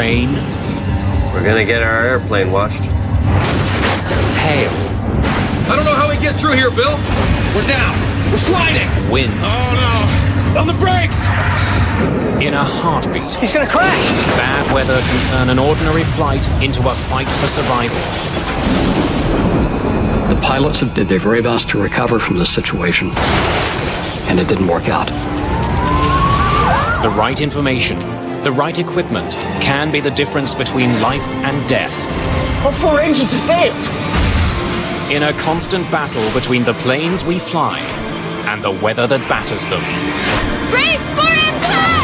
Rain. We're gonna get our airplane washed. Hail. I don't know how we get through here, Bill. We're down. We're sliding. Wind. Oh, no. On the brakes. In a heartbeat, He's gonna crash! bad weather can turn an ordinary flight into a fight for survival. The pilots did their very best to recover from this situation, and it didn't work out. The right information, the right equipment can be the difference between life and death. All 4 engines have failed! In a constant battle between the planes we fly and the weather that batters them. Brace for impact!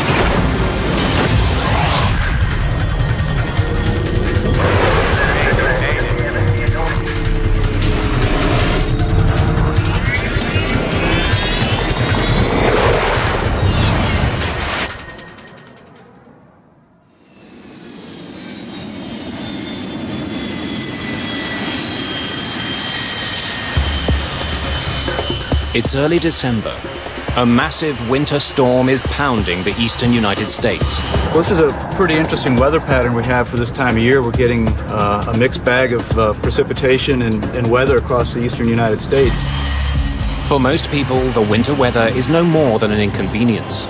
It's early December. A massive winter storm is pounding the eastern United States. Well, this is a pretty interesting weather pattern we have for this time of year. We're getting a mixed bag of precipitation and weather across the eastern United States. For most people, the winter weather is no more than an inconvenience.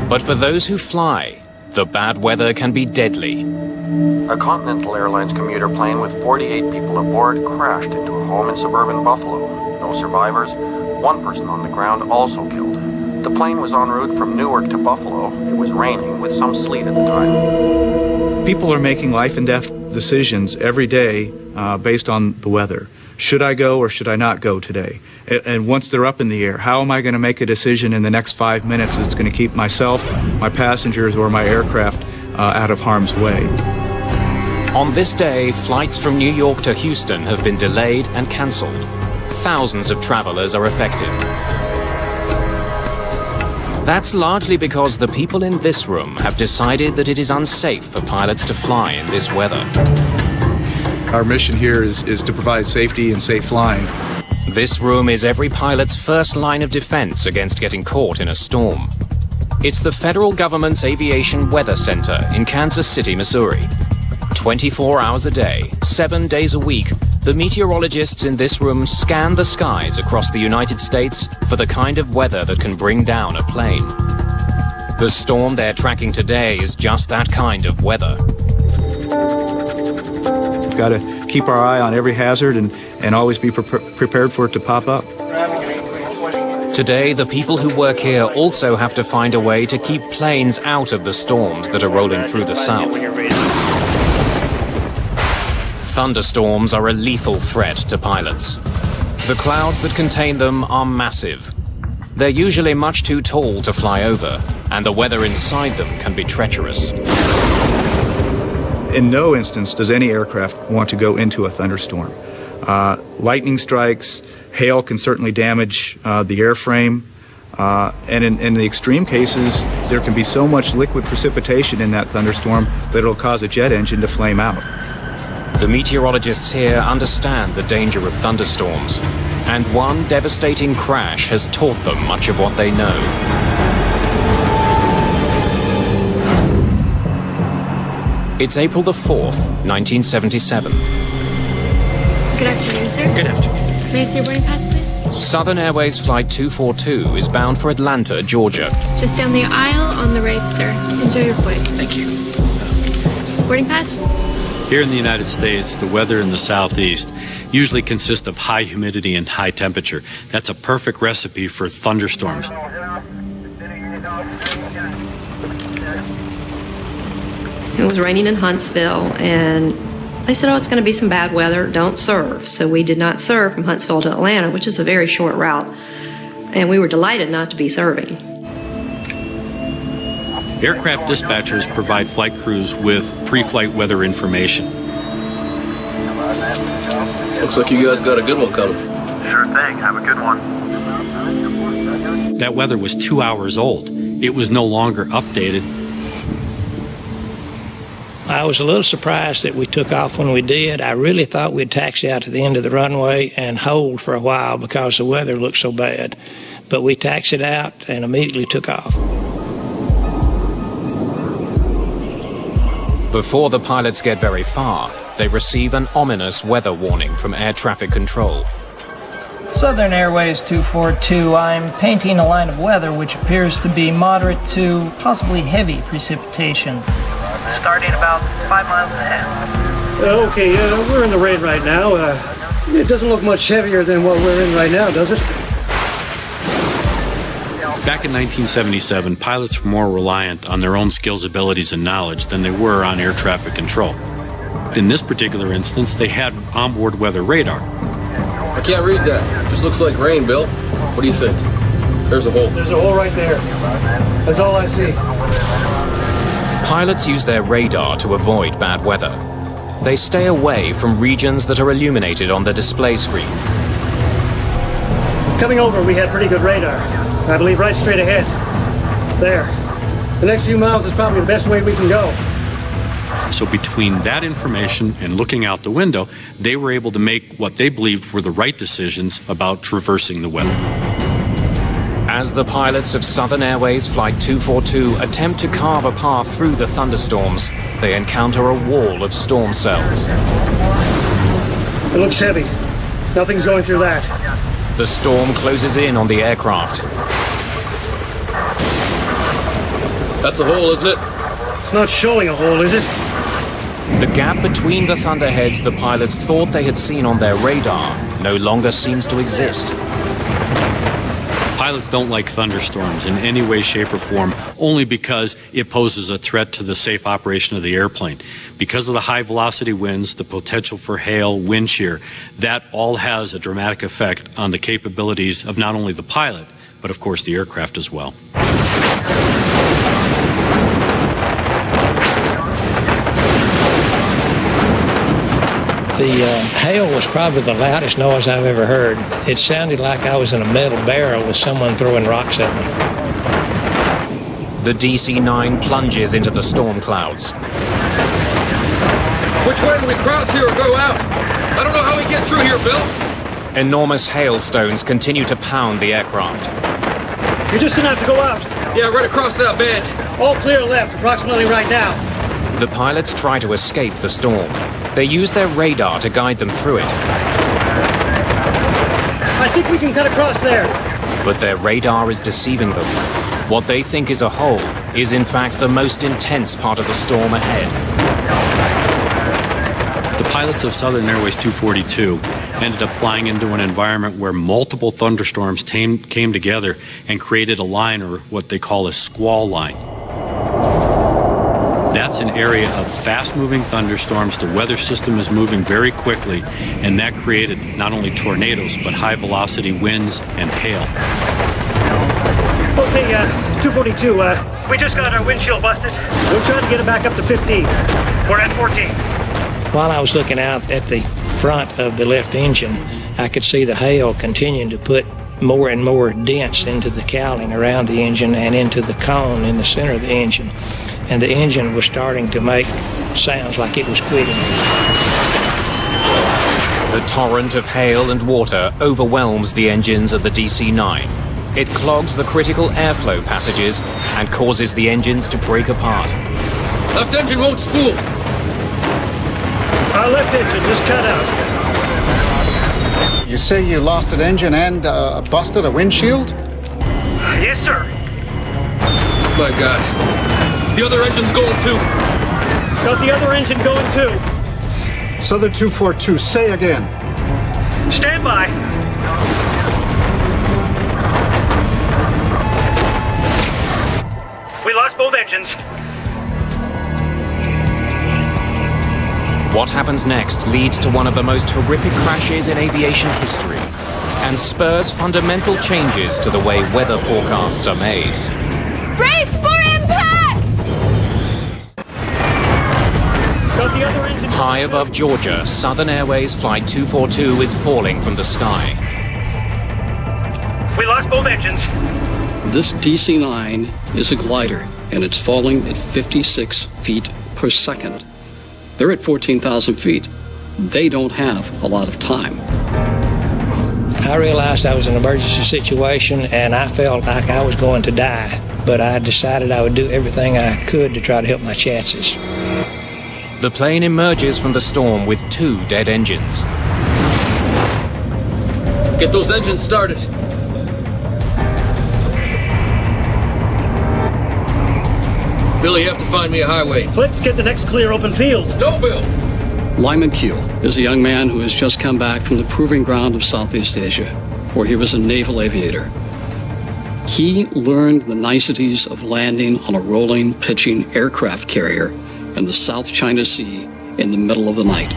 But for those who fly, the bad weather can be deadly. A Continental Airlines commuter plane with 48 people aboard crashed into a home in suburban Buffalo. No survivors. 1 person on the ground also killed. The plane was en route from Newark to Buffalo. It was raining with some sleet at the time. People are making life and death decisions every day based on the weather. Should I go or should I not go today? And once they're up in the air, how am I going to make a decision in the next 5 minutes that's going to keep myself, my passengers, or my aircraft out of harm's way? On this day, flights from New York to Houston have been delayed and cancelled. Thousands of travelers are affected. That's largely because the people in this room have decided that it is unsafe for pilots to fly in this weather. Our mission here is to provide safety and safe flying. This room is every pilot's first line of defense against getting caught in a storm. It's the federal government's Aviation Weather Center in Kansas City, Missouri. 24 hours a day, 7 days a week, the meteorologists in this room scan the skies across the United States for the kind of weather that can bring down a plane. The storm they're tracking today is just that kind of weather. We've got to keep our eye on every hazard and always be prepared for it to pop up. Today, the people who work here also have to find a way to keep planes out of the storms that are rolling through the south. Thunderstorms are a lethal threat to pilots. The clouds that contain them are massive. They're usually much too tall to fly over, and the weather inside them can be treacherous. In no instance does any aircraft want to go into a thunderstorm. Lightning strikes, hail can certainly damage the airframe, and in the extreme cases, there can be so much liquid precipitation in that thunderstorm that it'll cause a jet engine to flame out. The meteorologists here understand the danger of thunderstorms, and one devastating crash has taught them much of what they know. It's April the 4th, 1977. Good afternoon, sir. Good afternoon. May I see your boarding pass, please? Southern Airways Flight 242 is bound for Atlanta, Georgia. Just down the aisle on the right, sir. Enjoy your flight. Thank you. Boarding pass? Here in the United States, the weather in the southeast usually consists of high humidity and high temperature. That's a perfect recipe for thunderstorms. It was raining in Huntsville, and they said, oh, it's going to be some bad weather, don't serve. So we did not serve from Huntsville to Atlanta, which is a very short route, and we were delighted not to be serving. Aircraft dispatchers provide flight crews with pre-flight weather information. Looks like you guys got a good one coming. Sure thing. Have a good one. That weather was 2 hours old. It was no longer updated. I was a little surprised that we took off when we did. I really thought we'd taxi out to the end of the runway and hold for a while because the weather looked so bad. But we taxied out and immediately took off. Before the pilots get very far, they receive an ominous weather warning from air traffic control. Southern Airways 242, I'm painting a line of weather which appears to be moderate to possibly heavy precipitation. Starting about 5 miles ahead. Okay, we're in the rain right now. It doesn't look much heavier than what we're in right now, does it? Back in 1977, pilots were more reliant on their own skills, abilities, and knowledge than they were on air traffic control. In this particular instance, they had onboard weather radar. I can't read that. Just looks like rain, Bill. What do you think? There's a hole. There's a hole right there. That's all I see. Pilots use their radar to avoid bad weather. They stay away from regions that are illuminated on the display screen. Coming over, we had pretty good radar. I believe right straight ahead. There. The next few miles is probably the best way we can go. So between that information and looking out the window, they were able to make what they believed were the right decisions about traversing the weather. As the pilots of Southern Airways Flight 242 attempt to carve a path through the thunderstorms, they encounter a wall of storm cells. It looks heavy. Nothing's going through that. The storm closes in on the aircraft. That's a hole, isn't it? It's not showing a hole, is it? The gap between the thunderheads the pilots thought they had seen on their radar no longer seems to exist. Pilots don't like thunderstorms in any way, shape, or form, only because it poses a threat to the safe operation of the airplane. Because of the high velocity winds, the potential for hail, wind shear, that all has a dramatic effect on the capabilities of not only the pilot, but of course the aircraft as well. The hail was probably the loudest noise I've ever heard. It sounded like I was in a metal barrel with someone throwing rocks at me. The DC-9 plunges into the storm clouds. Which way do we cross here or go out? I don't know how we get through here, Bill. Enormous hailstones continue to pound the aircraft. You're just gonna have to go out. Yeah, right across that bed. All clear left, approximately right now. The pilots try to escape the storm. They use their radar to guide them through it. I think we can cut across there. But their radar is deceiving them. What they think is a hole is in fact the most intense part of the storm ahead. The pilots of Southern Airways 242 ended up flying into an environment where multiple thunderstorms came together and created a line, or what they call a squall line. That's an area of fast-moving thunderstorms. The weather system is moving very quickly, and that created not only tornadoes, but high-velocity winds and hail. Okay, 242, we just got our windshield busted. We're trying to get it back up to 15. We're at 14. While I was looking out at the front of the left engine, I could see the hail continuing to put more and more dents into the cowling around the engine and into the cone in the center of the engine. And the engine was starting to make sounds like it was quitting. The torrent of hail and water overwhelms the engines of the DC-9. It clogs the critical airflow passages and causes the engines to break apart. Left engine won't spool. Our left engine just cut out. You say you lost an engine and busted a windshield? Yes, sir. My God. The other engine's going too. Got the other engine going too. Southern 242, say again. Stand by. We lost both engines. What happens next leads to one of the most horrific crashes in aviation history and spurs fundamental changes to the way weather forecasts are made. Brace for impact! Got the other engine. High above Georgia, Southern Airways Flight 242 is falling from the sky. We lost both engines. This DC-9 is a glider, and it's falling at 56 feet per second. They're at 14,000 feet. They don't have a lot of time. I realized I was in an emergency situation, and I felt like I was going to die. But I decided I would do everything I could to try to help my chances. The plane emerges from the storm with 2 dead engines. Get those engines started. Billy, you have to find me a highway. Let's get the next clear open field. No, Bill. Lyman Keel is a young man who has just come back from the proving ground of Southeast Asia, where he was a naval aviator. He learned the niceties of landing on a rolling, pitching aircraft carrier in the South China Sea in the middle of the night.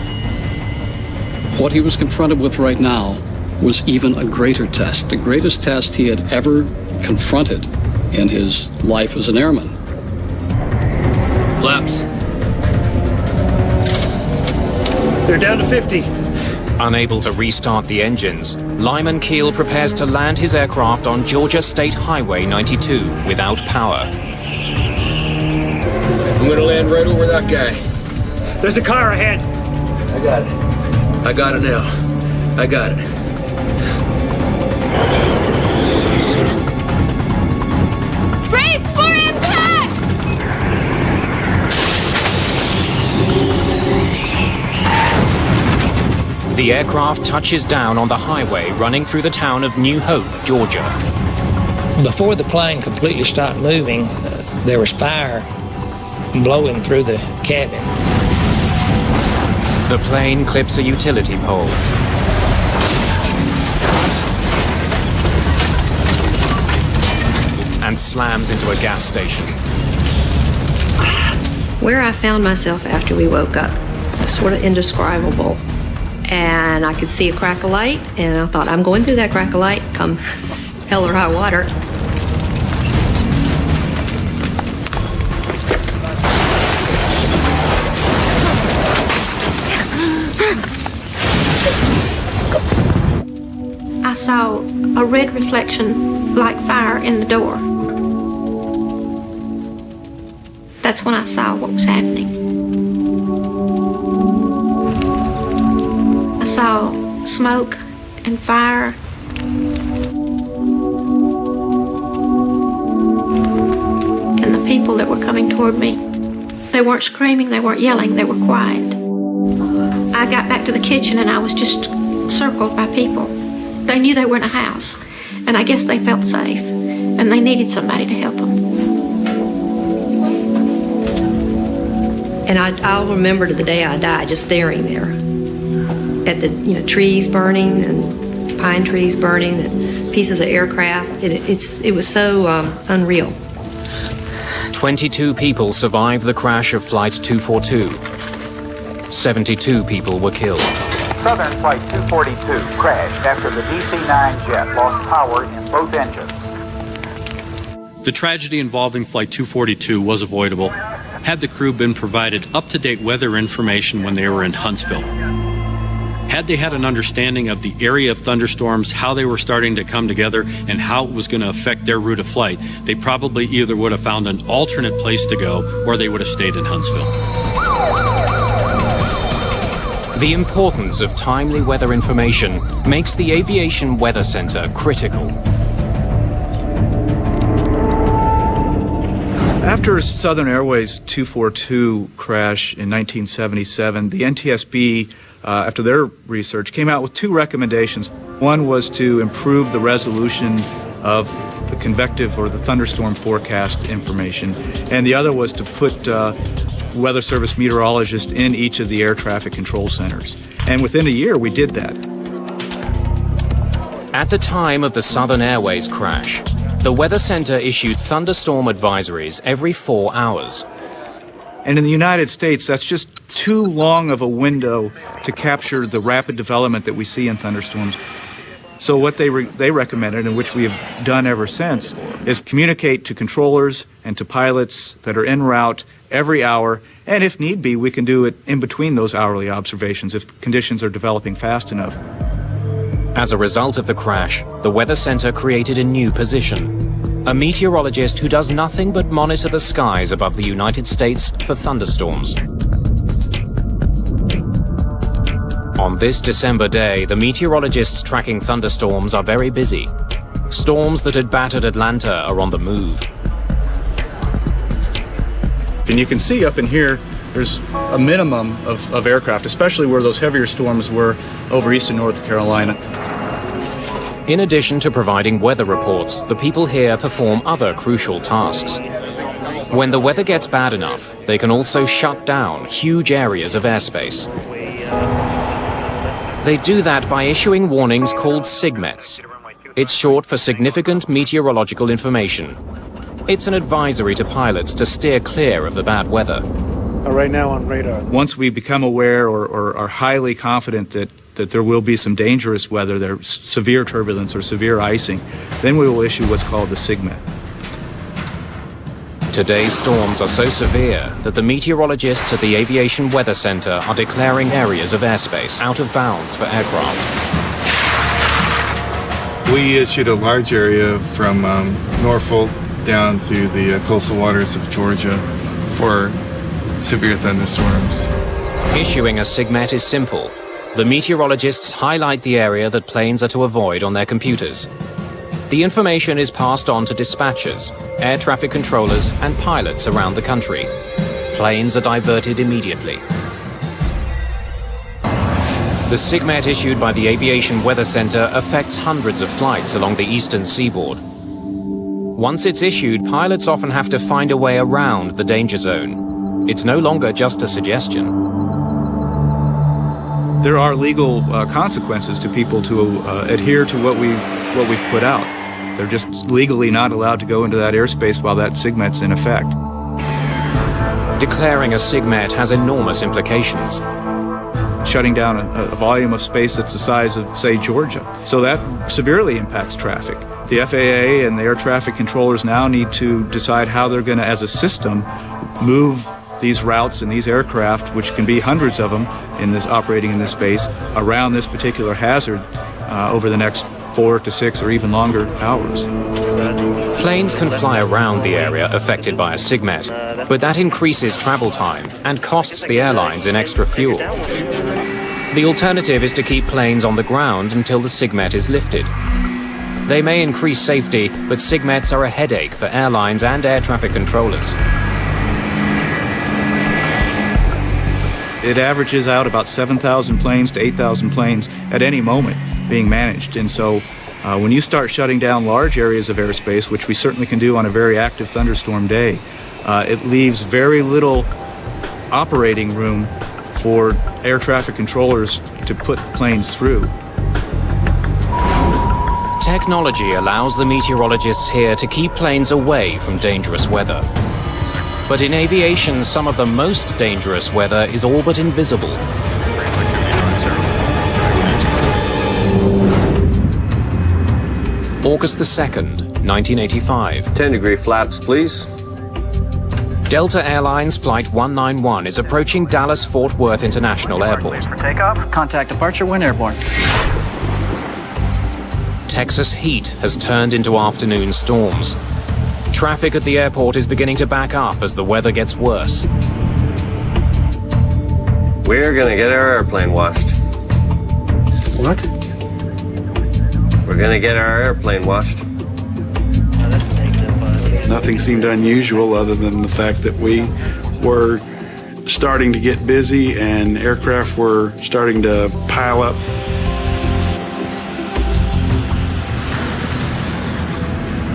What he was confronted with right now was even a greater test, the greatest test he had ever confronted in his life as an airman. Flaps. They're down to 50. Unable to restart the engines, Lyman Keel prepares to land his aircraft on Georgia State Highway 92 without power. I'm gonna land right over that guy. There's a car ahead. I got it. I got it now. I got it. Brace for impact! The aircraft touches down on the highway running through the town of New Hope, Georgia. Before the plane completely stopped moving, there was fire blowing through the cabin. The plane clips a utility pole. And slams into a gas station. Where I found myself after we woke up was sort of indescribable. And I could see a crack of light, and I thought, I'm going through that crack of light, come hell or high water. I saw a red reflection like fire in the door. That's when I saw what was happening. I saw smoke and fire. And the people that were coming toward me, they weren't screaming, they weren't yelling, they were quiet. I got back to the kitchen and I was just circled by people. They knew they were in a house, and I guess they felt safe, and they needed somebody to help them. And I'll remember to the day I died just staring there at the trees burning and pine trees burning and pieces of aircraft. It was so unreal. 22 people survived the crash of Flight 242. 72 people were killed. Southern Flight 242 crashed after the DC-9 jet lost power in both engines. The tragedy involving Flight 242 was avoidable had the crew been provided up-to-date weather information when they were in Huntsville. Had they had an understanding of the area of thunderstorms, how they were starting to come together, and how it was going to affect their route of flight, they probably either would have found an alternate place to go or they would have stayed in Huntsville. The importance of timely weather information makes the Aviation Weather Center critical. After Southern Airways 242 crash in 1977, the NTSB, after their research, came out with 2 recommendations. One was to improve the resolution of the convective or the thunderstorm forecast information, and the other was to put Weather Service meteorologists in each of the air traffic control centers. And within a year, we did that. At the time of the Southern Airways crash, the Weather Center issued thunderstorm advisories every 4 hours. And in the United States, that's just too long of a window to capture the rapid development that we see in thunderstorms. So what they recommended, and which we have done ever since, is communicate to controllers and to pilots that are en route every hour, and if need be, we can do it in between those hourly observations if conditions are developing fast enough. As a result of the crash, the Weather Center created a new position: a meteorologist who does nothing but monitor the skies above the United States for thunderstorms. On this December day, the meteorologists tracking thunderstorms are very busy. Storms that had battered Atlanta are on the move. And you can see up in here there's a minimum of aircraft, especially where those heavier storms were over eastern North Carolina. In addition to providing weather reports, the people here perform other crucial tasks. When the weather gets bad enough, they can also shut down huge areas of airspace. They do that by issuing warnings called SIGMETs. It's short for Significant Meteorological Information. It's an advisory to pilots to steer clear of the bad weather. Right now on radar. Once we become aware or are highly confident that there will be some dangerous weather, there's severe turbulence or severe icing, then we will issue what's called the SIGMET. Today's storms are so severe that the meteorologists at the Aviation Weather Center are declaring areas of airspace out of bounds for aircraft. We issued a large area from Norfolk down through the coastal waters of Georgia for severe thunderstorms. Issuing a SIGMET is simple. The meteorologists highlight the area that planes are to avoid on their computers. The information is passed on to dispatchers, air traffic controllers, and pilots around the country. Planes are diverted immediately. The SIGMET issued by the Aviation Weather Center affects hundreds of flights along the eastern seaboard. Once it's issued, pilots often have to find a way around the danger zone. It's no longer just a suggestion. There are legal consequences to people to adhere to what we've put out. They're just legally not allowed to go into that airspace while that SIGMET's in effect. Declaring a SIGMET has enormous implications. Shutting down a volume of space that's the size of, say, Georgia. So that severely impacts traffic. The FAA and the air traffic controllers now need to decide how they're going to, as a system, move these routes and these aircraft, which can be hundreds of them operating in this space, around this particular hazard over the next 4 to 6 or even longer hours. Planes can fly around the area affected by a SIGMET, but that increases travel time and costs the airlines in extra fuel. The alternative is to keep planes on the ground until the SIGMET is lifted. They may increase safety, but SIGMETs are a headache for airlines and air traffic controllers. It averages out about 7,000 planes to 8,000 planes at any moment being managed. And so when you start shutting down large areas of airspace, which we certainly can do on a very active thunderstorm day, it leaves very little operating room for air traffic controllers to put planes through. Technology allows the meteorologists here to keep planes away from dangerous weather. But in aviation, some of the most dangerous weather is all but invisible. August the 2nd, 1985. 10-degree flaps, please. Delta Airlines Flight 191 is approaching Dallas-Fort Worth International Airport. For takeoff, contact departure when airborne. Texas heat has turned into afternoon storms. Traffic at the airport is beginning to back up as the weather gets worse. We're gonna get our airplane washed. What? We're gonna get our airplane washed. Nothing seemed unusual other than the fact that we were starting to get busy and aircraft were starting to pile up.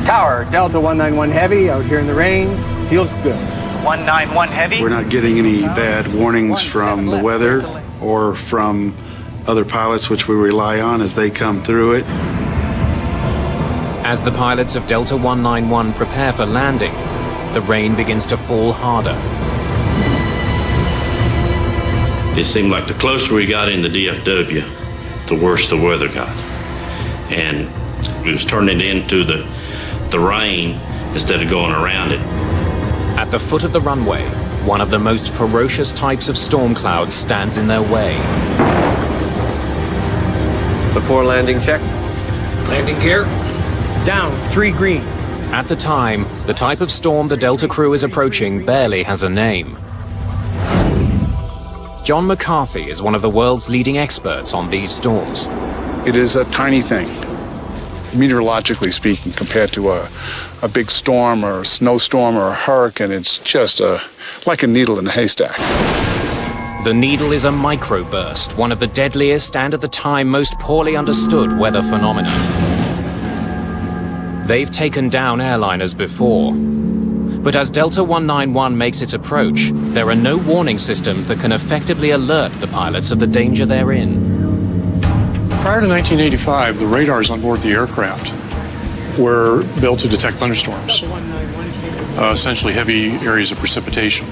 Tower, Delta 191 Heavy, out here in the rain. Feels good. 191 Heavy. We're not getting any bad warnings from the weather or from other pilots, which we rely on as they come through it. As the pilots of Delta 191 prepare for landing, the rain begins to fall harder. It seemed like the closer we got in the DFW, the worse the weather got. And it was turning into the rain instead of going around it. At the foot of the runway, one of the most ferocious types of storm clouds stands in their way. Before landing check. Landing gear. Down, 3 green. At the time, the type of storm the Delta crew is approaching barely has a name. John McCarthy is one of the world's leading experts on these storms. It is a tiny thing. meteorologically speaking, compared to a big storm or a snowstorm or a hurricane. It's just like a needle in a haystack. The needle is a microburst, one of the deadliest and at the time most poorly understood weather phenomena. They've taken down airliners before. But as Delta 191 makes its approach, there are no warning systems that can effectively alert the pilots of the danger they're in. Prior to 1985, the radars on board the aircraft were built to detect thunderstorms, essentially heavy areas of precipitation.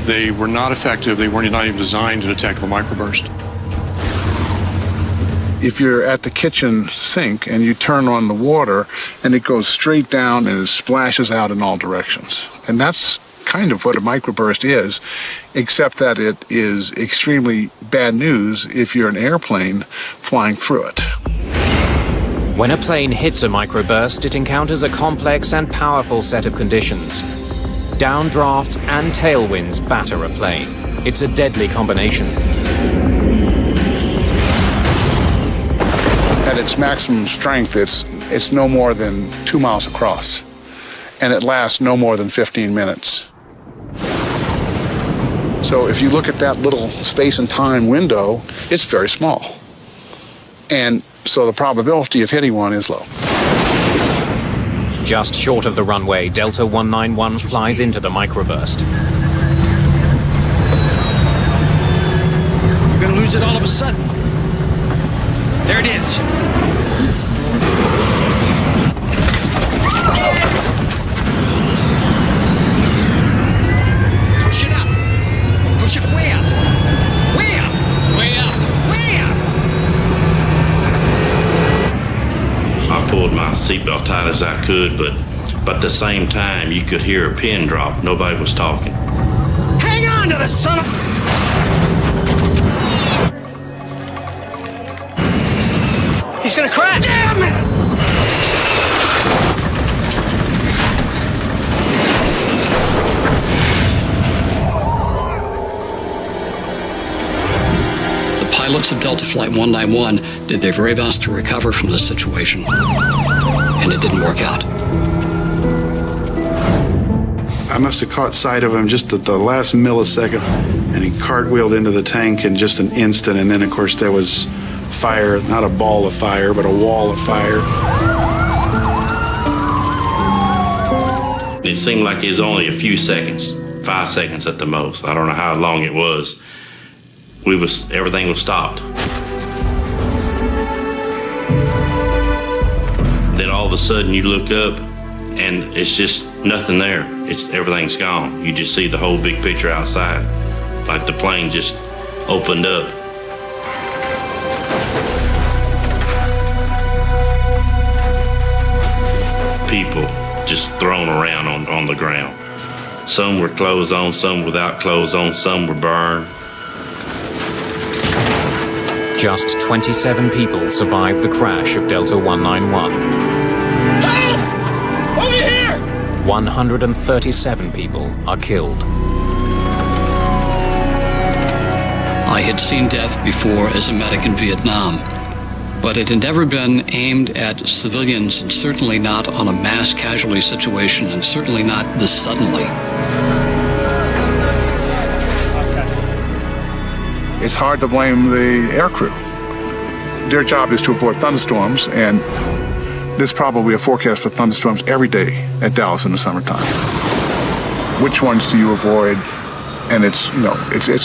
They were not effective. They were not even designed to detect the microburst. If you're at the kitchen sink and you turn on the water and it goes straight down and it splashes out in all directions. And that's kind of what a microburst is, except that it is extremely bad news if you're an airplane flying through it. When a plane hits a microburst, it encounters a complex and powerful set of conditions. Downdrafts and tailwinds batter a plane. It's a deadly combination. At its maximum strength, it's no more than 2 miles across, and it lasts no more than 15 minutes. So if you look at that little space and time window, it's very small. And so the probability of hitting one is low. Just short of the runway, Delta 191 flies into the microburst. We're gonna lose it all of a sudden. There it is. Push it up. Push it way up. Way up. Way up. Way up. I pulled my seatbelt tight as I could, but at the same time, you could hear a pin drop. Nobody was talking. Hang on to the son of... He's gonna crash! Damn it! The pilots of Delta Flight 191 did their very best to recover from this situation, and it didn't work out. I must have caught sight of him just at the last millisecond, and he cartwheeled into the tank in just an instant, and then of course there was fire, not a ball of fire, but a wall of fire. It seemed like it was only a few seconds, 5 seconds at the most. I don't know how long it was. Everything was stopped. Then all of a sudden you look up and it's just nothing there. Everything's gone. You just see the whole big picture outside, like the plane just opened up. People just thrown around on the ground. Some were clothes on, some without clothes on, some were burned. Just 27 people survived the crash of Delta 191. Help! Over here! 137 people are killed. I had seen death before as a medic in Vietnam, but it had never been aimed at civilians, and certainly not on a mass casualty situation, and certainly not this suddenly. It's hard to blame the aircrew. Their job is to avoid thunderstorms, and there's probably a forecast for thunderstorms every day at Dallas in the summertime. Which ones do you avoid? And it's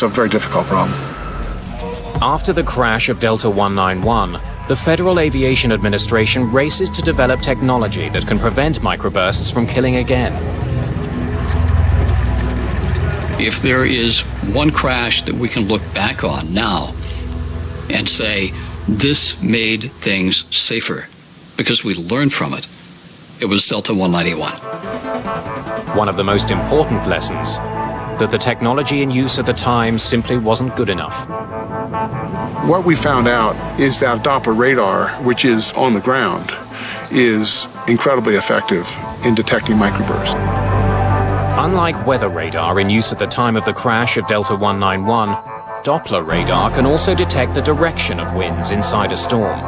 a very difficult problem. After the crash of Delta 191, the Federal Aviation Administration races to develop technology that can prevent microbursts from killing again. If there is one crash that we can look back on now and say, this made things safer because we learned from it, it was Delta 191. One of the most important lessons, that the technology in use at the time simply wasn't good enough. What we found out is that Doppler radar, which is on the ground, is incredibly effective in detecting microbursts. Unlike weather radar in use at the time of the crash of Delta 191, Doppler radar can also detect the direction of winds inside a storm.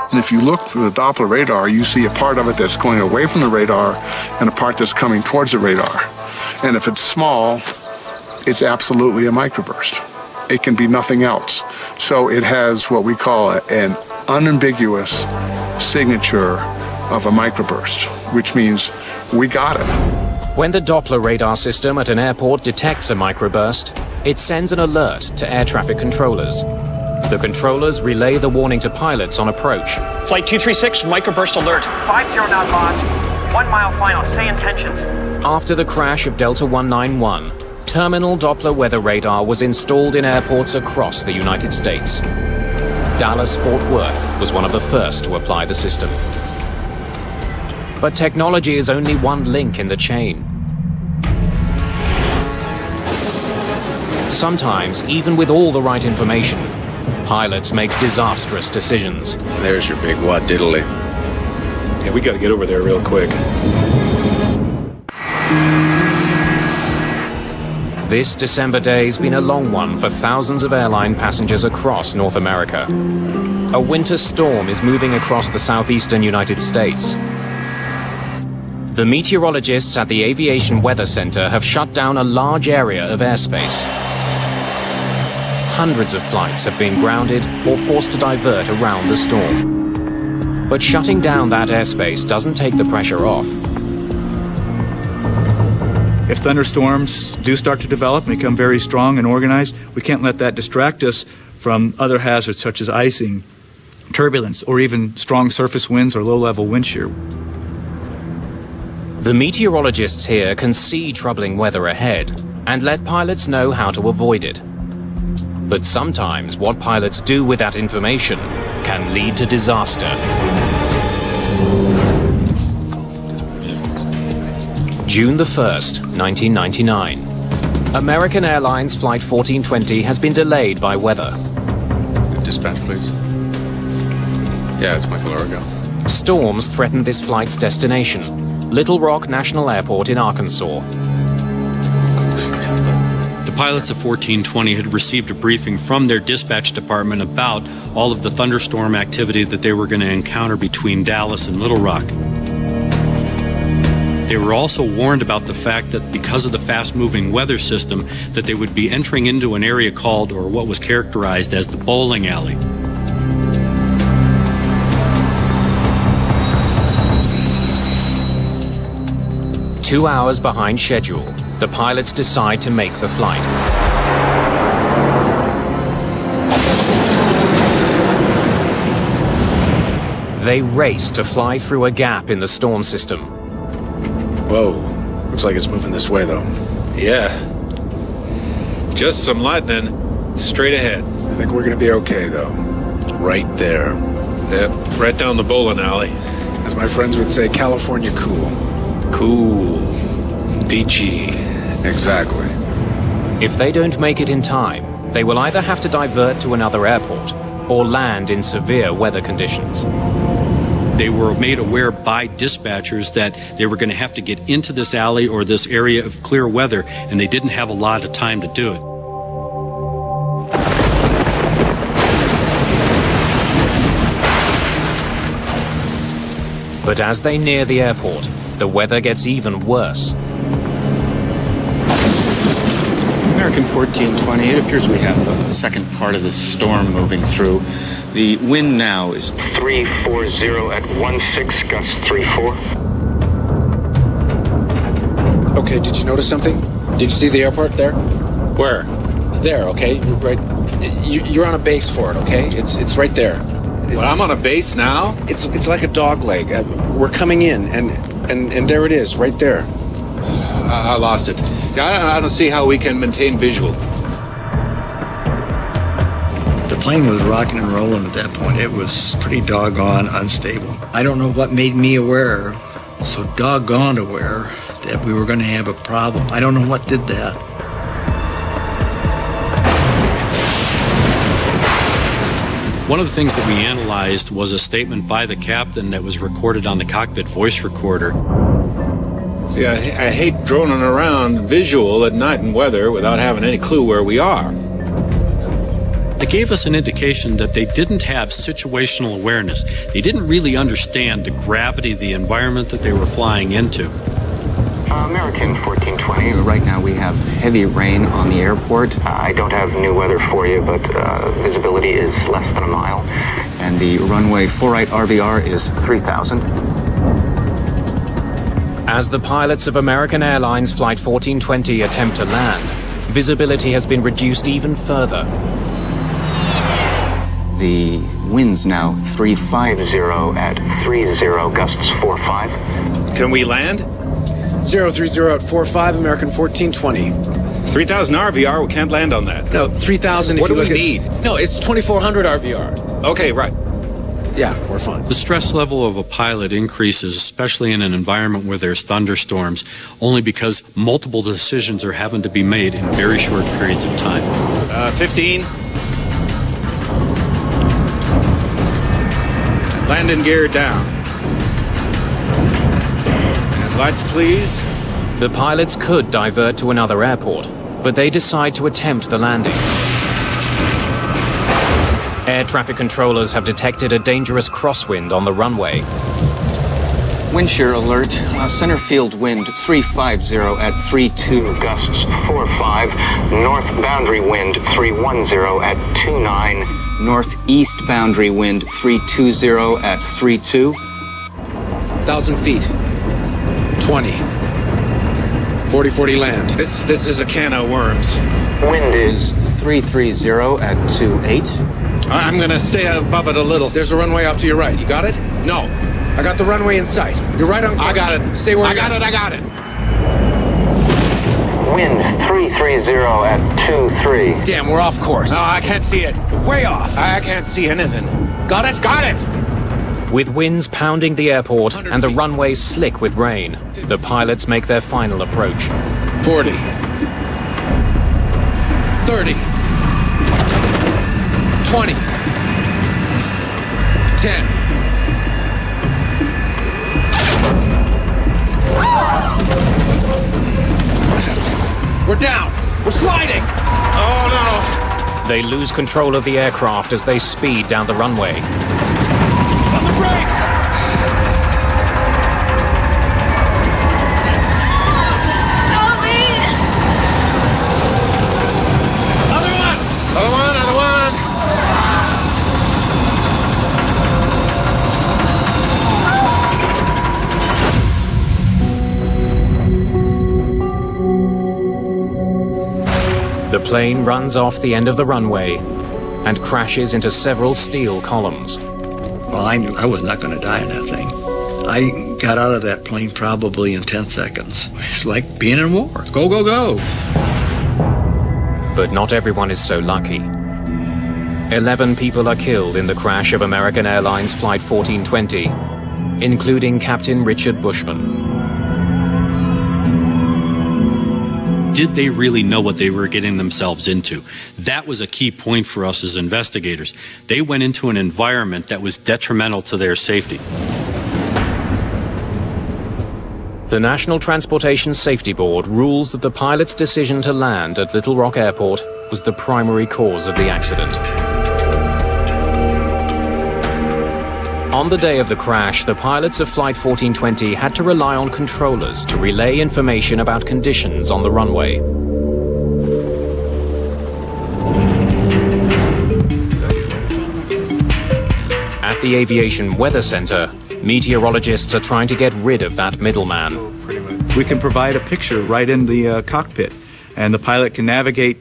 And if you look through the Doppler radar, you see a part of it that's going away from the radar and a part that's coming towards the radar. And if it's small, it's absolutely a microburst. It can be nothing else. So it has what we call an unambiguous signature of a microburst, which means we got it. When the Doppler radar system at an airport detects a microburst, it sends an alert to air traffic controllers. The controllers relay the warning to pilots on approach. Flight 236, microburst alert. 50 knot boss. 1 mile final. Say intentions. After the crash of Delta 191, terminal Doppler weather radar was installed in airports across the United States. Dallas-Fort Worth was one of the first to apply the system. But technology is only one link in the chain. Sometimes, even with all the right information, pilots make disastrous decisions. There's your big wad diddly. Yeah, we gotta get over there real quick. This December day's been a long one for thousands of airline passengers across North America. A winter storm is moving across the southeastern United States. The meteorologists at the Aviation Weather Center have shut down a large area of airspace. Hundreds of flights have been grounded or forced to divert around the storm. But shutting down that airspace doesn't take the pressure off. If thunderstorms do start to develop and become very strong and organized, we can't let that distract us from other hazards such as icing, turbulence, or even strong surface winds or low-level wind shear. The meteorologists here can see troubling weather ahead and let pilots know how to avoid it. But sometimes what pilots do with that information can lead to disaster. June the 1st, 1999. American Airlines Flight 1420 has been delayed by weather. Dispatch, please. Yeah, it's Michael Origo. Storms threaten this flight's destination, Little Rock National Airport in Arkansas. The pilots of 1420 had received a briefing from their dispatch department about all of the thunderstorm activity that they were going to encounter between Dallas and Little Rock. They were also warned about the fact that because of the fast-moving weather system, that they would be entering into an area called, or what was characterized as, the bowling alley. Two hours behind schedule, the pilots decide to make the flight. They race to fly through a gap in the storm system. Whoa, looks like it's moving this way though. Yeah. Just some lightning straight ahead. I think we're gonna be okay though. Right there. Yep, right down the bowling alley. As my friends would say, California cool. Cool. Peachy. Exactly. If they don't make it in time, they will either have to divert to another airport or land in severe weather conditions. They were made aware by dispatchers that they were going to have to get into this alley or this area of clear weather, and they didn't have a lot of time to do it. But as they near the airport, the weather gets even worse. American 1420, it appears we have a second part of the storm moving through. The wind now is 340 at 16, gust 34. Okay, did you notice something? Did you see the airport there? Where? There, okay, right. You're on a base for it, okay? It's right there. Well, I'm on a base now? It's like a dog leg. We're coming in, and there it is, right there. I lost it. I don't see how we can maintain visual. The plane was rocking and rolling at that point. It was pretty doggone unstable. I don't know what made me aware, so doggone aware, that we were going to have a problem. I don't know what did that. One of the things that we analyzed was a statement by the captain that was recorded on the cockpit voice recorder. See, I hate droning around visual at night and weather without having any clue where we are. It gave us an indication that they didn't have situational awareness. They didn't really understand the gravity of the environment that they were flying into. American 1420. Right now we have heavy rain on the airport. I don't have new weather for you, but visibility is less than a mile. And the runway 48 RVR is 3,000. As the pilots of American Airlines Flight 1420 attempt to land, visibility has been reduced even further. The wind's now 350 at 30, gusts 45. Can we land? 030 at 45, American 1420. 3,000 RVR, we can't land on that. No, 3,000 if what you do look we at... need? No, it's 2,400 RVR. Okay, right. Yeah, we're fine. The stress level of a pilot increases, especially in an environment where there's thunderstorms, only because multiple decisions are having to be made in very short periods of time. 15. Landing gear down. And lights, please. The pilots could divert to another airport, but they decide to attempt the landing. Air traffic controllers have detected a dangerous crosswind on the runway. Wind shear alert. Center field wind 350 at 32. Gusts 45. North boundary wind 310 at 29. Northeast boundary wind 320 at 32. 1,000 feet. 20. 40-40 land. This is a can of worms. Wind is 330 at 28. I'm gonna stay above it a little. There's a runway off to your right. You got it? No. I got the runway in sight. You're right on course. I got it. Stay where I got it. Wind 330 at 23. Damn, we're off course. No, I can't see it. Way off. I can't see anything. Got it? Got it! With winds pounding the airport and the runway slick with rain, the pilots make their final approach. 40. 30. 20. 10. We're down. We're sliding. Oh, They lose control of the aircraft as they speed down the runway. On the brakes. Other one. The plane runs off the end of the runway and crashes into several steel columns. Well, I knew I was not going to die in that thing. I got out of that plane probably in 10 seconds. It's like being in war. Go, go, go. But not everyone is so lucky. 11 people are killed in the crash of American Airlines Flight 1420, including Captain Richard Bushman. Did they really know what they were getting themselves into? That was a key point for us as investigators. They went into an environment that was detrimental to their safety. The National Transportation Safety Board rules that the pilot's decision to land at Little Rock Airport was the primary cause of the accident. On the day of the crash, the pilots of Flight 1420 had to rely on controllers to relay information about conditions on the runway. At the Aviation Weather Center, meteorologists are trying to get rid of that middleman. We can provide a picture right in the cockpit, and the pilot can navigate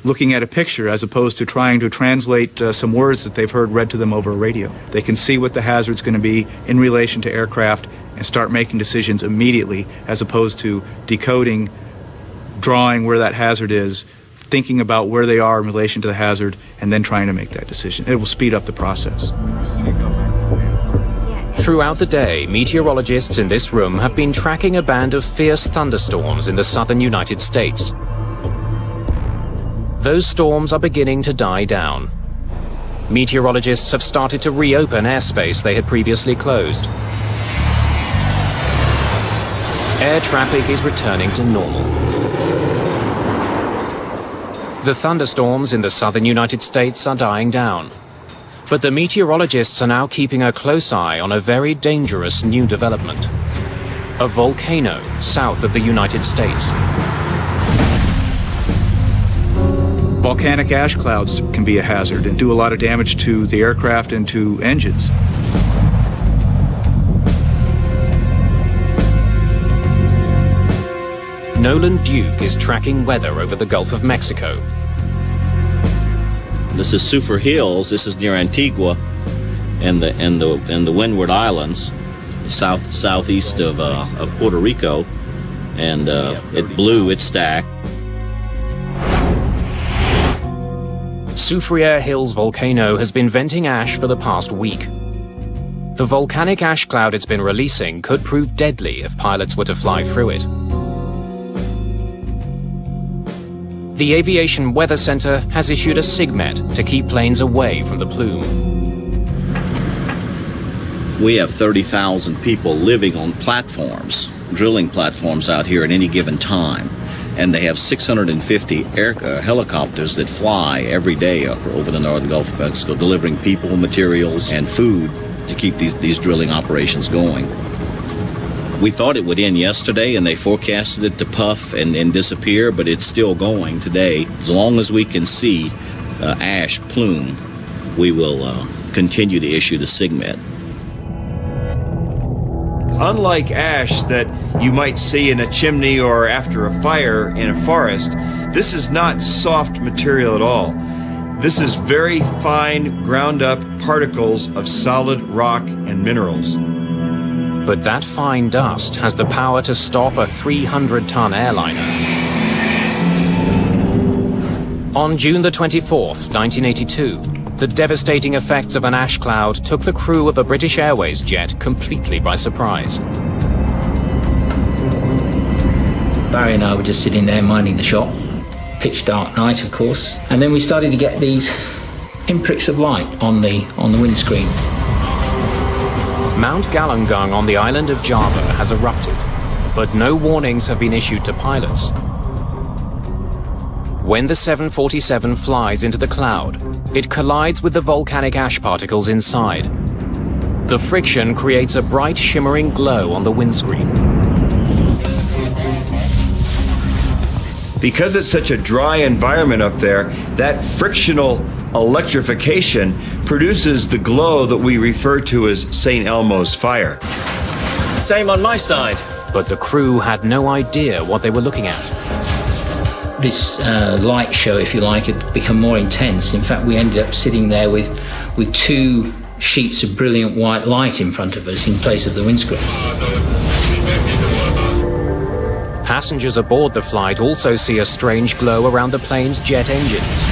looking at a picture as opposed to trying to translate some words that they've heard read to them over a radio. They can see what the hazard's going to be in relation to aircraft and start making decisions immediately as opposed to decoding, drawing where that hazard is, thinking about where they are in relation to the hazard, and then trying to make that decision. It will speed up the process. Throughout the day, meteorologists in this room have been tracking a band of fierce thunderstorms in the southern United States. Those storms are beginning to die down. Meteorologists have started to reopen airspace they had previously closed. Air traffic is returning to normal. The thunderstorms in the southern United States are dying down. But the meteorologists are now keeping a close eye on a very dangerous new development. A volcano south of the United States. Volcanic ash clouds can be a hazard and do a lot of damage to the aircraft and to engines. Nolan Duke is tracking weather over the Gulf of Mexico. This is Sulphur Hills. This is near Antigua and the Windward Islands, southeast of Puerto Rico, and it blew its stack. Sulphur Hills volcano has been venting ash for the past week. The volcanic ash cloud it's been releasing could prove deadly if pilots were to fly through it. The Aviation Weather Center has issued a SIGMET to keep planes away from the plume. We have 30,000 people living on platforms, drilling platforms out here at any given time. And they have 650 helicopters that fly every day over the northern Gulf of Mexico, delivering people, materials, and food to keep these drilling operations going. We thought it would end yesterday, and they forecasted it to puff and disappear, but it's still going today. As long as we can see ash plume, we will continue to issue the SIGMET. Unlike ash that you might see in a chimney or after a fire in a forest, this is not soft material at all. This is very fine, ground-up particles of solid rock and minerals. But that fine dust has the power to stop a 300-ton airliner. On June the 24th, 1982, the devastating effects of an ash cloud took the crew of a British Airways jet completely by surprise. Barry and I were just sitting there minding the shop. Pitch dark night, of course. And then we started to get these pinpricks of light on the windscreen. Mount Galungung on the island of Java has erupted, but no warnings have been issued to pilots. When the 747 flies into the cloud, it collides with the volcanic ash particles inside. The friction creates a bright shimmering glow on the windscreen. Because it's such a dry environment up there, that frictional electrification produces the glow that we refer to as St. Elmo's fire. Same on my side. But the crew had no idea what they were looking at. This light show, if you like, had become more intense. In fact, we ended up sitting there with two sheets of brilliant white light in front of us in place of the windscreen. Passengers aboard the flight also see a strange glow around the plane's jet engines.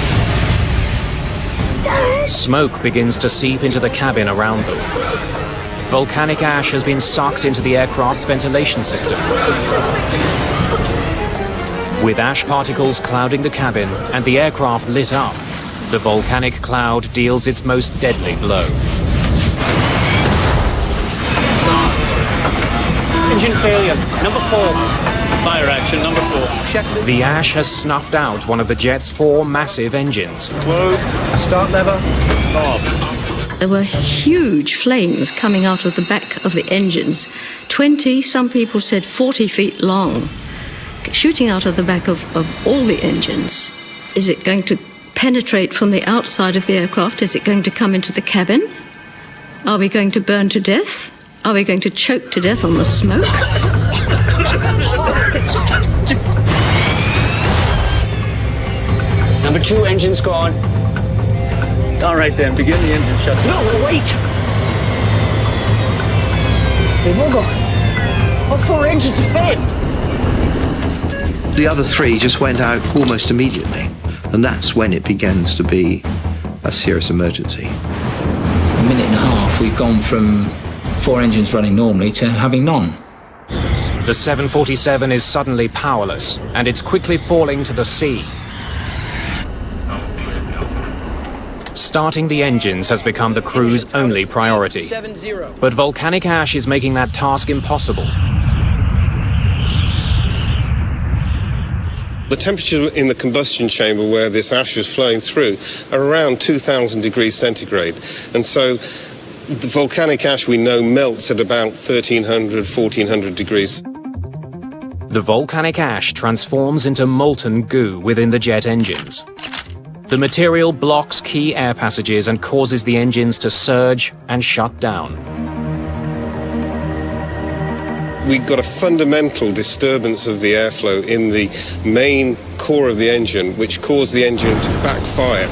Smoke begins to seep into the cabin around them. Volcanic ash has been sucked into the aircraft's ventilation system. With ash particles clouding the cabin and the aircraft lit up, the volcanic cloud deals its most deadly blow. Engine failure, number 4. Fire action, number 4. The ash has snuffed out one of the jet's 4 massive engines. Closed. Start lever. Off. There were huge flames coming out of the back of the engines, 20, some people said 40 feet long, shooting out of the back of all the engines. Is it going to penetrate from the outside of the aircraft? Is it going to come into the cabin? Are we going to burn to death? Are we going to choke to death on the smoke? Number 2, engine's gone. All right then, begin the engine shut. No, wait! They've all gone. All 4 engines are fed. The other 3 just went out almost immediately, and that's when it begins to be a serious emergency. A minute and a half, we've gone from 4 engines running normally to having none. The 747 is suddenly powerless, and it's quickly falling to the sea. Starting the engines has become the crew's only priority. But volcanic ash is making that task impossible. The temperature in the combustion chamber where this ash was flowing through are around 2,000 degrees centigrade. And so the volcanic ash we know melts at about 1,300, 1,400 degrees. The volcanic ash transforms into molten goo within the jet engines. The material blocks key air passages and causes the engines to surge and shut down. We got a fundamental disturbance of the airflow in the main core of the engine, which caused the engine to backfire.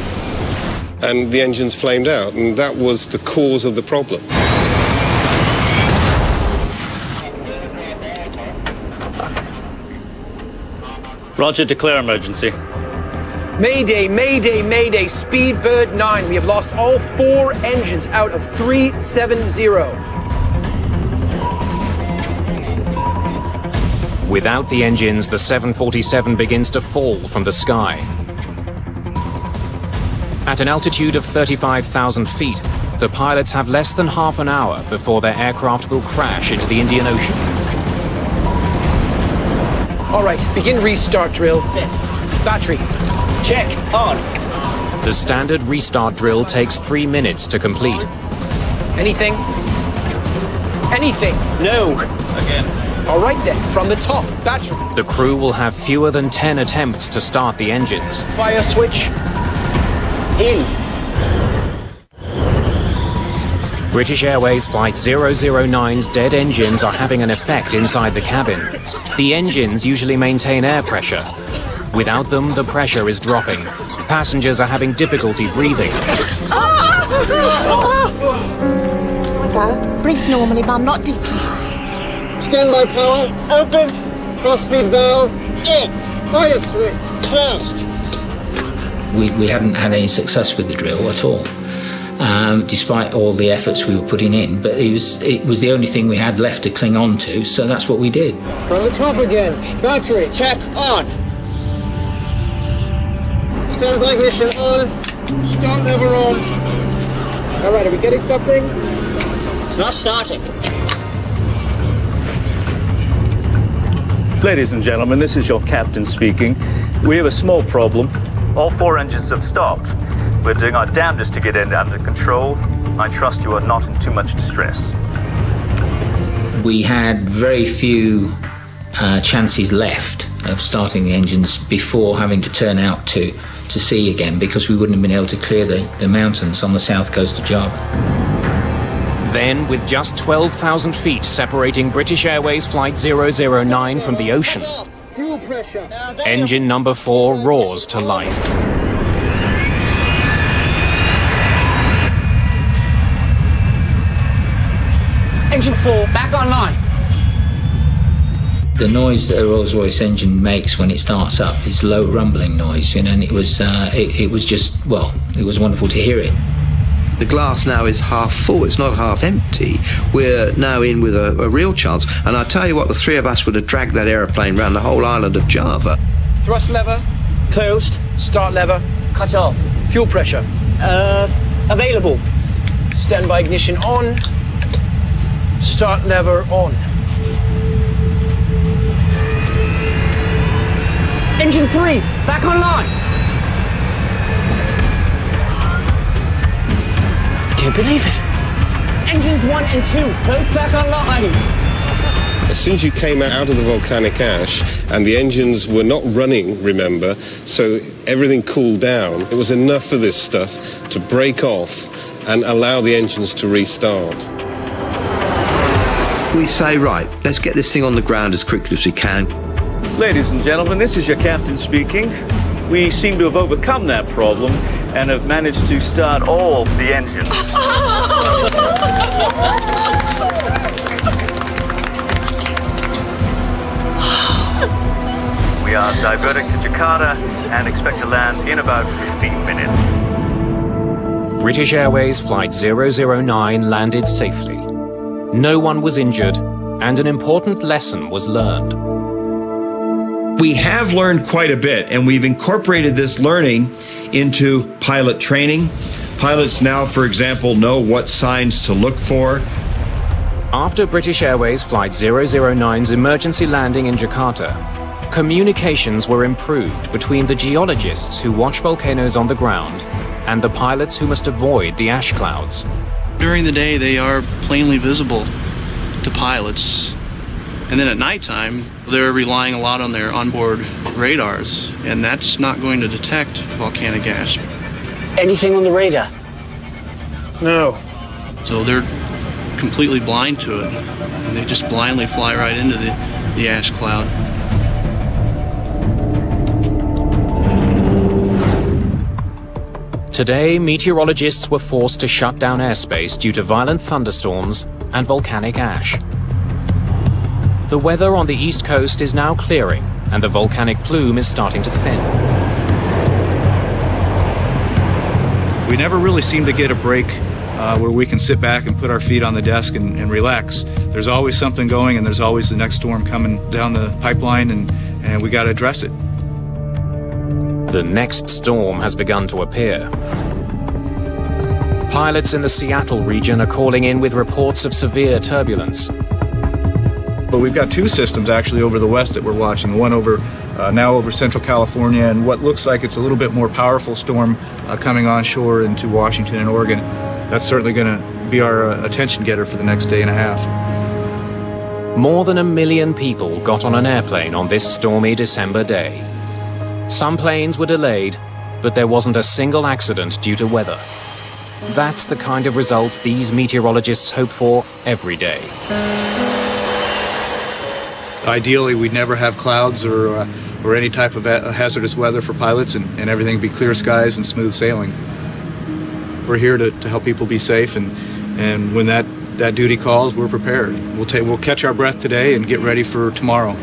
And the engines flamed out, and that was the cause of the problem. Roger, declare emergency. Mayday, mayday, mayday, Speedbird 9. We have lost all 4 engines out of 370. Without the engines, the 747 begins to fall from the sky. At an altitude of 35,000 feet, the pilots have less than half an hour before their aircraft will crash into the Indian Ocean. All right, begin restart drill. Set. Battery. Check. On. The standard restart drill takes 3 minutes to complete. Anything? Anything? No. Again. All right then, from the top, battery. The crew will have fewer than 10 attempts to start the engines. Fire switch. In. British Airways Flight 009's dead engines are having an effect inside the cabin. The engines usually maintain air pressure. Without them, the pressure is dropping. Passengers are having difficulty breathing. Breathe normally, but I'm not deep. Standby power. Open. Cross-feed valve. In. Fire switch. Closed. We hadn't had any success with the drill at all, despite all the efforts we were putting in. But it was the only thing we had left to cling on to, so that's what we did. From the top again. Battery. Check. On. Standby ignition on. Start lever on. All right, are we getting something? It's not starting. Ladies and gentlemen, this is your captain speaking. We have a small problem. All 4 engines have stopped. We're doing our damnedest to get it under control. I trust you are not in too much distress. We had very few chances left of starting the engines before having to turn out to sea again, because we wouldn't have been able to clear the mountains on the south coast of Java. Then, with just 12,000 feet separating British Airways Flight 009 from the ocean, Fuel pressure. engine number 4 roars to life. Engine 4 back online. The noise that a Rolls-Royce engine makes when it starts up is low rumbling noise, and it was just, well, it was wonderful to hear it. The glass now is half full, it's not half empty. We're now in with a real chance. And I tell you what, the 3 of us would have dragged that aeroplane around the whole island of Java. Thrust lever. Closed. Start lever. Cut off. Fuel pressure. Available. Standby ignition on. Start lever on. Engine 3, back online. I can't believe it. Engines 1 and 2, both back online. As soon as you came out of the volcanic ash, and the engines were not running, remember, so everything cooled down, it was enough for this stuff to break off and allow the engines to restart. We say, right, let's get this thing on the ground as quickly as we can. Ladies and gentlemen, this is your captain speaking. We seem to have overcome that problem and have managed to start all the engines. We are diverting to Jakarta and expect to land in about 15 minutes. British Airways Flight 009 landed safely. No one was injured, and an important lesson was learned. We have learned quite a bit, and we've incorporated this learning into pilot training. Pilots now, for example, know what signs to look for. After British Airways Flight 009's emergency landing in Jakarta, Communications were improved between the geologists who watch volcanoes on the ground and the pilots who must avoid the ash clouds. During the day, they are plainly visible to pilots. And then at nighttime, they're relying a lot on their onboard radars, and that's not going to detect volcanic ash. Anything on the radar? No. So they're completely blind to it, and they just blindly fly right into the ash cloud. Today, meteorologists were forced to shut down airspace due to violent thunderstorms and volcanic ash. The weather on the East Coast is now clearing, and the volcanic plume is starting to thin. We never really seem to get a break where we can sit back and put our feet on the desk and relax. There's always something going, and there's always the next storm coming down the pipeline, and we got to address it. The next storm has begun to appear. Pilots in the Seattle region are calling in with reports of severe turbulence. But we've got two systems actually over the west that we're watching. One over now over Central California, and what looks like it's a little bit more powerful storm coming onshore into Washington and Oregon. That's certainly going to be our attention getter for the next day and a half. More than 1 million people got on an airplane on this stormy December day. Some planes were delayed, but there wasn't a single accident due to weather. That's the kind of result these meteorologists hope for every day. Ideally, we'd never have clouds or any type of hazardous weather for pilots, and everything be clear skies and smooth sailing. We're here to help people be safe, and when that duty calls, we're prepared. We'll catch our breath today and get ready for tomorrow.